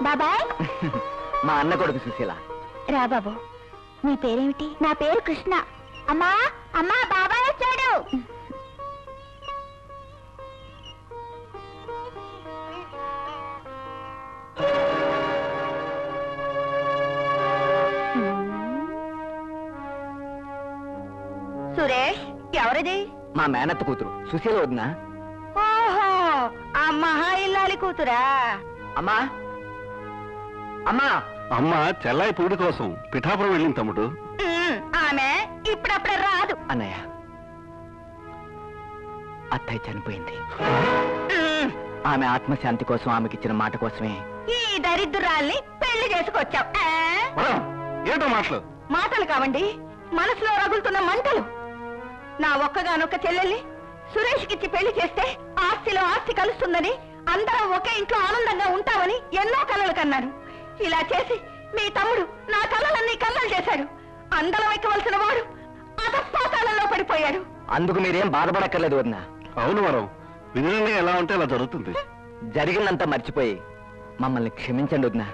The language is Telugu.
బాబాయ్. మా అన్న కొడుకు సుశీల. రా బాబు. నీ పేరేమిటి? నా పేరు కృష్ణ. అమ్మా అమ్మా, బాబాయ్ వచ్చాడు. సురేష్, ఎవరిది? మా మేనత్త కూతురు సుశీల వదినా. ఓహో, ఆ మహా ఇల్లాలి కూతురా? అమ్మా అమ్మా. అమ్మ చెల్లాయి పూడి కోసం పిఠాపురం వెళ్ళింది తమ్ముడు. ఆమె ఇప్పుడప్పుడే రాదు. అన్నయ్య, అత్తయ్య చనిపోయింది. ఆమె ఆత్మశాంతి కోసం ఆమెకిచ్చిన మాట కోసమే ఈ దరిద్రాల్ని పెళ్లి చేసుకొచ్చాం. ఏంటో మాటలు? మాటలు కావండి, మనసులో రగులుతున్న మంటలు. నా ఒక్కగానొక్క చెల్లెల్ని సురేష్కిచ్చి పెళ్లి చేస్తే ఆస్తిలో ఆస్తి కలుస్తుందని, అందరం ఒకే ఇంట్లో ఆనందంగా ఉంటామని ఎన్నో కలలు కన్నాను. ఇలా చేసి మీ తమ్ముడు నా కలలన్నీ కల్లలు చేశాడు. అందరం ఎక్కవలసిన వాడు అధపాతాళంలో పడిపోయాడు. అందుకు మీరేం బాధపడక్కర్లేదు వదినా. అవును వరం, విధంగా ఎలా ఉంటే అలా జరుగుతుంది. జరిగిందంతా మర్చిపోయి మమ్మల్ని క్షమించండి వదినా.